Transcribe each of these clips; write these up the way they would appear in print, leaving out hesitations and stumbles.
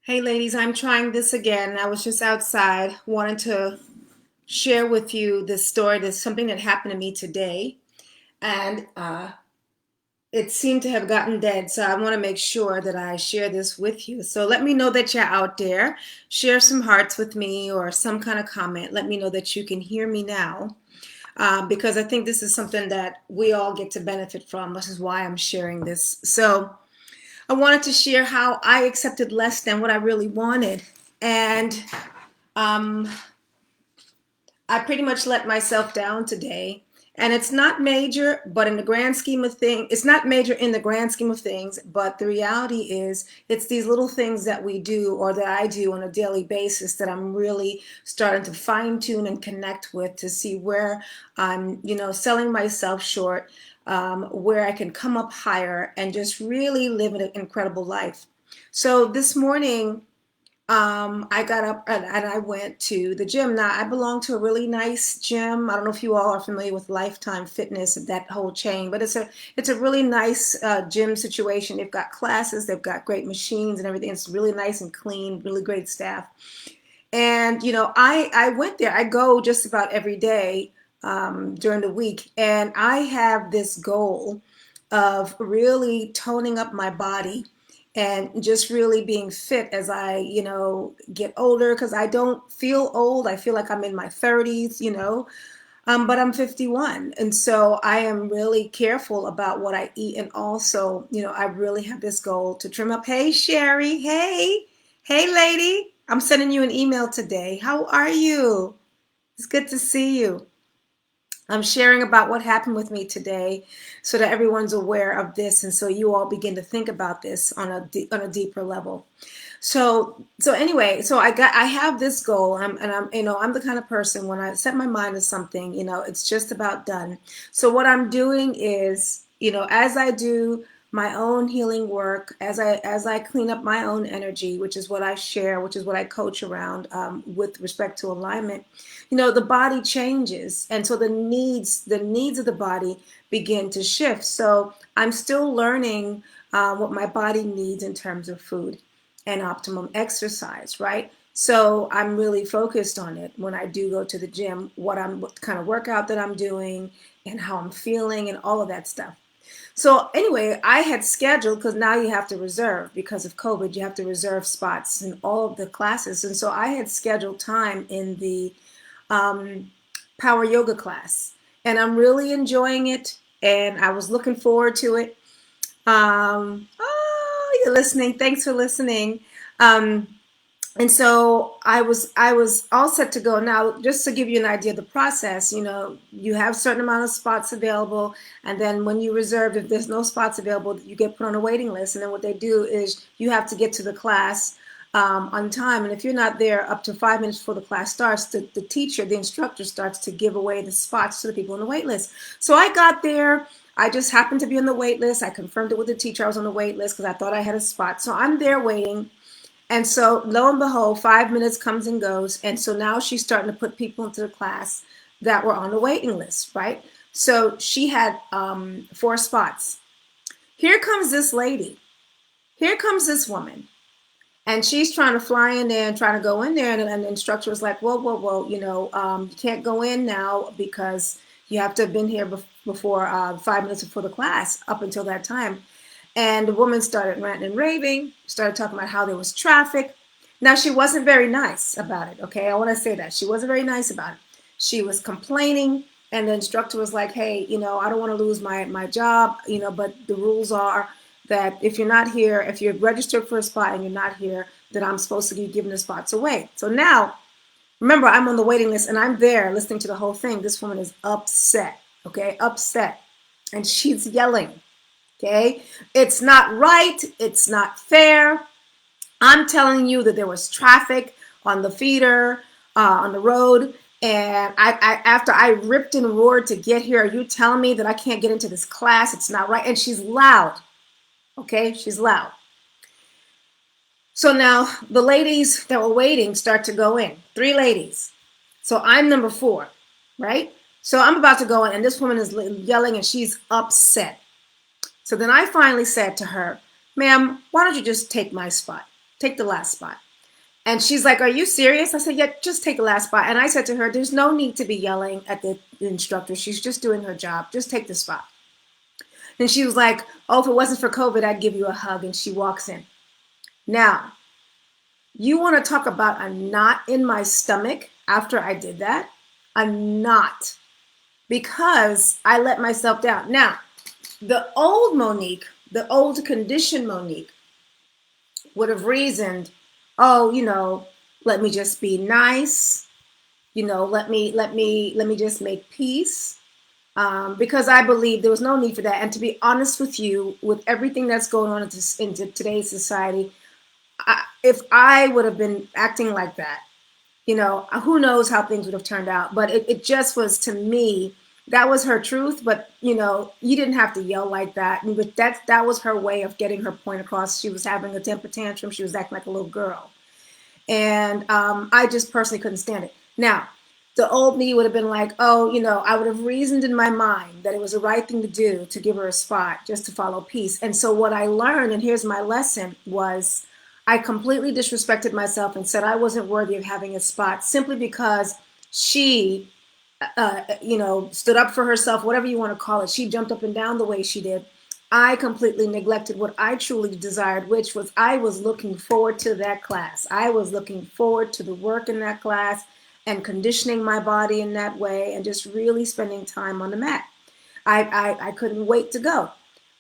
Hey ladies, I'm trying this again. I was just outside, wanted to share with you this story. There's something that happened to me today, and it seemed to have gotten dead. So I want to make sure that I share this with you. So let me know that you're out there. Share some hearts with me or some kind of comment. Let me know that you can hear me now, because I think this is something that we all get to benefit from. This is why I'm sharing this. So I wanted to share how I accepted less than what I really wanted. And um, I pretty much let myself down today. And it's not major, but in the grand scheme of things, it's not major in the grand scheme of things. But the reality is, it's these little things that we do or that I do on a daily basis that I'm really starting to fine tune and connect with to see where I'm, selling myself short, where I can come up higher and just really live an incredible life. So this morning, I got up and I went to the gym. Now, I belong to a really nice gym. I don't know if you all are familiar with Lifetime Fitness, that whole chain, but it's a really nice gym situation. They've got classes, they've got great machines and everything. It's really nice and clean, really great staff. And I went there. I go just about every day during the week, and I have this goal of really toning up my body and just really being fit as I, get older because I don't feel old. I feel like I'm in my 30s, but I'm 51. And so I am really careful about what I eat. And also, I really have this goal to trim up. Hey, Sherry. Hey, lady. I'm sending you an email today. How are you? It's good to see you. I'm sharing about what happened with me today so that everyone's aware of this and so you all begin to think about this on a deeper level. So anyway, so I have this goal. I'm the kind of person when I set my mind to something, it's just about done. So what I'm doing is, as I do my own healing work, as I clean up my own energy, which is what I share, which is what I coach around, with respect to alignment, the body changes, and so the needs of the body begin to shift. So I'm still learning what my body needs in terms of food and optimum exercise, right? So I'm really focused on it when I do go to the gym, what kind of workout that I'm doing and how I'm feeling and all of that stuff. So anyway, I had scheduled, because now you have to reserve because of COVID, you have to reserve spots in all of the classes. And so I had scheduled time in the um, power yoga class, and I'm really enjoying it. And I was looking forward to it. Oh, you're listening. Thanks for listening. Um, and so I was all set to go. Now, just to give you an idea of the process, you have a certain amount of spots available, and then when you reserve, if there's no spots available, you get put on a waiting list. And then what they do is you have to get to the class on time. And if you're not there up to 5 minutes before the class starts, the instructor starts to give away the spots to the people on the wait list. So I got there. I just happened to be on the wait list. I confirmed it with the teacher. I was on the wait list because I thought I had a spot. So I'm there waiting. And so lo and behold, 5 minutes comes and goes. And so now she's starting to put people into the class that were on the waiting list, right? So she had 4 spots. Here comes this lady. Here comes this woman. And she's trying to fly in there and trying to go in there. And the instructor was like, whoa, whoa, whoa, you can't go in now because you have to have been here before 5 minutes before the class up until that time. And the woman started ranting and raving, started talking about how there was traffic. Now, she wasn't very nice about it, okay? I want to say that. She wasn't very nice about it. She was complaining, and the instructor was like, hey, I don't want to lose my job, but the rules are that if you're not here, if you're registered for a spot and you're not here, then I'm supposed to be giving the spots away. So now, remember, I'm on the waiting list, and I'm there listening to the whole thing. This woman is upset, okay? Upset. And she's yelling. Okay, it's not right. It's not fair. I'm telling you that there was traffic on the feeder, on the road. And after I ripped and roared to get here, are you telling me that I can't get into this class? It's not right. And she's loud. Okay, she's loud. So now the ladies that were waiting start to go in. 3 ladies. So I'm number 4, right? So I'm about to go in, and this woman is yelling, and she's upset. So then I finally said to her, ma'am, why don't you just take my spot? Take the last spot. And she's like, are you serious? I said, yeah, just take the last spot. And I said to her, there's no need to be yelling at the instructor. She's just doing her job. Just take the spot. And she was like, oh, if it wasn't for COVID, I'd give you a hug. And she walks in. Now, you want to talk about a knot in my stomach after I did that? A knot. Because I let myself down. Now, the old Monique, the old conditioned Monique, would have reasoned, oh, let me just be nice, let me just make peace, because I believe there was no need for that. And to be honest with you, with everything that's going on in today's society, if I would have been acting like that, who knows how things would have turned out. But it just was, to me, that was her truth. But you didn't have to yell like that. But that was her way of getting her point across. She was having a temper tantrum. She was acting like a little girl, and I just personally couldn't stand it. Now, the old me would have been like, oh, I would have reasoned in my mind that it was the right thing to do to give her a spot just to follow peace. And so what I learned, and here's my lesson, was I completely disrespected myself and said I wasn't worthy of having a spot simply because she, stood up for herself, whatever you want to call it. She jumped up and down the way she did. I completely neglected what I truly desired, which was I was looking forward to that class. I was looking forward to the work in that class and conditioning my body in that way and just really spending time on the mat. I couldn't wait to go.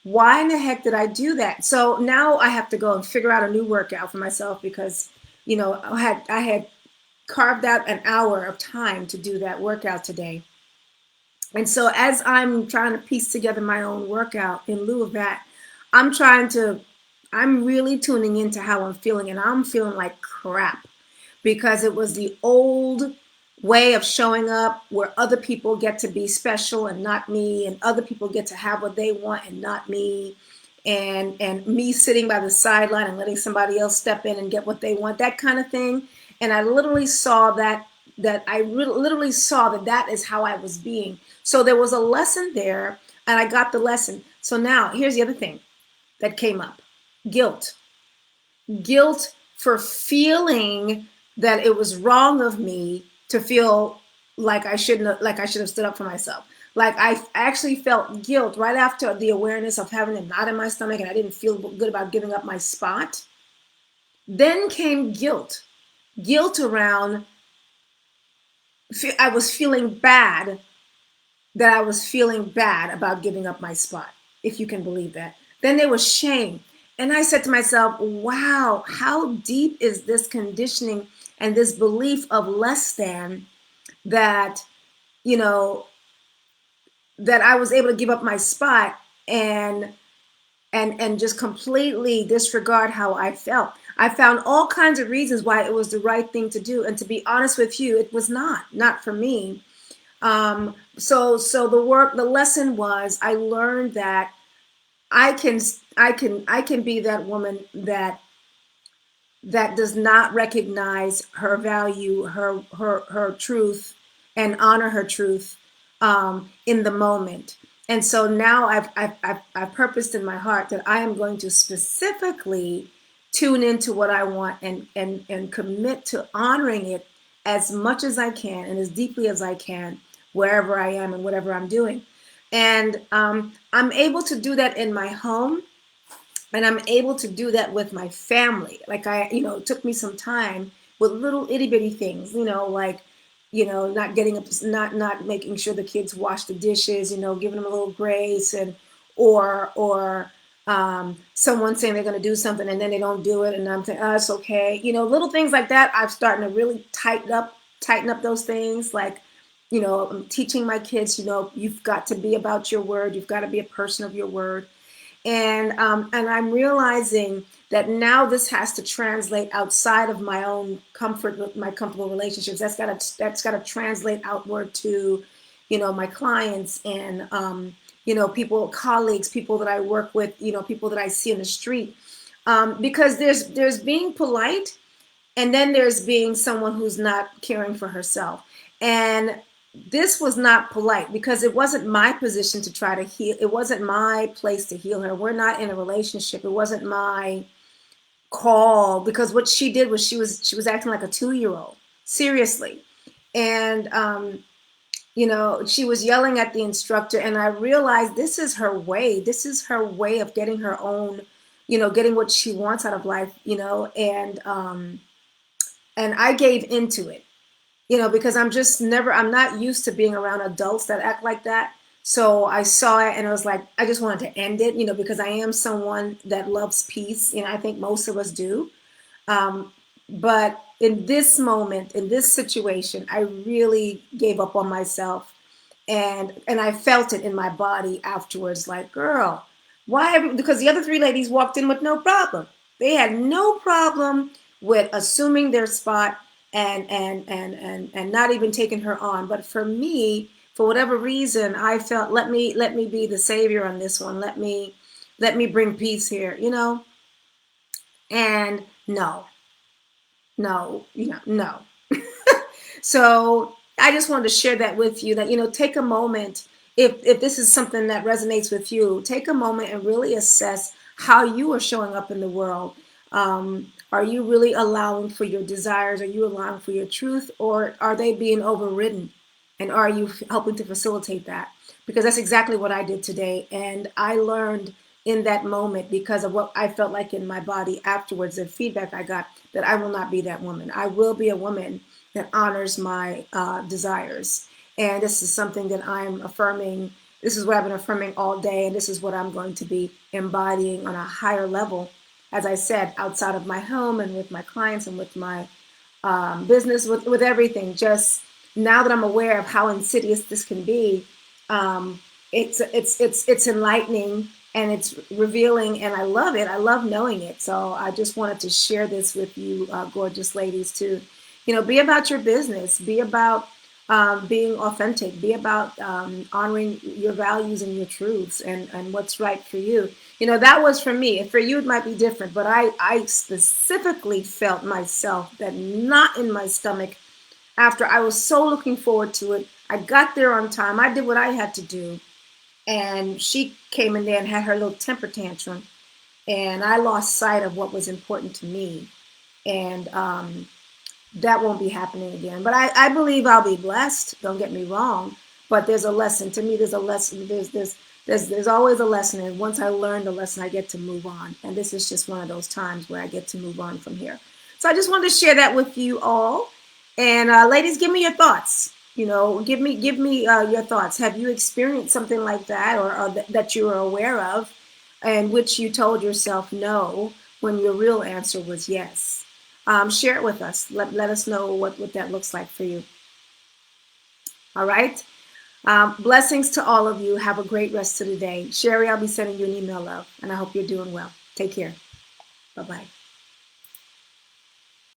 Why in the heck did I do that? So now I have to go and figure out a new workout for myself because, I had carved out an hour of time to do that workout today. And so as I'm trying to piece together my own workout in lieu of that, I'm really tuning into how I'm feeling, and I'm feeling like crap because it was the old way of showing up where other people get to be special and not me, and other people get to have what they want and not me, and me sitting by the sideline and letting somebody else step in and get what they want, that kind of thing. And I literally saw literally saw that is how I was being. So there was a lesson there, and I got the lesson. So now here's the other thing that came up: guilt. Guilt for feeling that it was wrong of me to feel like I should have stood up for myself. Like I actually felt guilt right after the awareness of having a knot in my stomach and I didn't feel good about giving up my spot. Then came guilt. Guilt around, I was feeling bad that I was feeling bad about giving up my spot, if you can believe that. Then there was shame. And I said to myself, wow, how deep is this conditioning and this belief of less than that, that I was able to give up my spot and just completely disregard how I felt. I found all kinds of reasons why it was the right thing to do. And to be honest with you, it was not for me. So the lesson was I learned that I can be that woman that does not recognize her value, her truth, and honor her truth in the moment. And so now I've purposed in my heart that I am going to specifically tune into what I want and commit to honoring it as much as I can and as deeply as I can wherever I am and whatever I'm doing. And I'm able to do that in my home, and I'm able to do that with my family. Like it took me some time with little itty bitty things, like, not getting up, not making sure the kids wash the dishes, giving them a little grace, and or someone saying they're going to do something and then they don't do it, and I'm saying, oh, it's okay, little things like that. I'm starting to really tighten up those things, like. I'm teaching my kids, you've got to be about your word. You've got to be a person of your word. And I'm realizing that now this has to translate outside of my own comfort, my comfortable relationships. That's got to translate outward to, my clients and, people, colleagues, people that I work with, people that I see in the street. Because there's being polite, and then there's being someone who's not caring for herself. And this was not polite because it wasn't my position to try to heal. It wasn't my place to heal her. We're not in a relationship. It wasn't my call, because what she did was she was acting like a 2 year old, seriously. And she was yelling at the instructor, and I realized this is her way. This is her way of getting her own, getting what she wants out of life, and I gave into it, because I'm not used to being around adults that act like that. So I saw it and I was like, I just wanted to end it, because I am someone that loves peace. I think most of us do. Um, but in this moment, in this situation, I really gave up on myself, and I felt it in my body afterwards. Like, girl, why? Because the other three ladies walked in with no problem. They had no problem with assuming their spot and not even taking her on. But for me, for whatever reason, I felt, let me be the savior on this one. Let me bring peace here. And no, no, no. So I just wanted to share that with you, that, take a moment. If this is something that resonates with you, take a moment and really assess how you are showing up in the world. Are you really allowing for your desires? Are you allowing for your truth? Or are they being overridden? And are you helping to facilitate that? Because that's exactly what I did today. And I learned in that moment, because of what I felt like in my body afterwards, the feedback I got, that I will not be that woman. I will be a woman that honors my desires. And this is something that I'm affirming. This is what I've been affirming all day. And this is what I'm going to be embodying on a higher level, as I said, outside of my home and with my clients and with my business, with everything. Just now that I'm aware of how insidious this can be, um, it's enlightening and it's revealing, and I love it. I love knowing it. So I just wanted to share this with you, gorgeous ladies, to be about your business, be about being authentic, be about honoring your values and your truths, and what's right for you. That was for me. For you, it might be different, but I specifically felt myself that knot in my stomach after I was so looking forward to it. I got there on time. I did what I had to do. And she came in there and had her little temper tantrum. And I lost sight of what was important to me. And that won't be happening again. But I believe I'll be blessed. Don't get me wrong. But there's a lesson. To me, there's a lesson. There's always a lesson. And once I learn the lesson, I get to move on. And this is just one of those times where I get to move on from here. So I just wanted to share that with you all. And ladies, give me your thoughts. Give me your thoughts. Have you experienced something like that, or that you are aware of, and which you told yourself no when your real answer was yes? Share it with us. Let us know what that looks like for you. All right. Blessings to all of you. Have a great rest of the day. Sherry, I'll be sending you an email, love, and I hope you're doing well. Take care. Bye bye.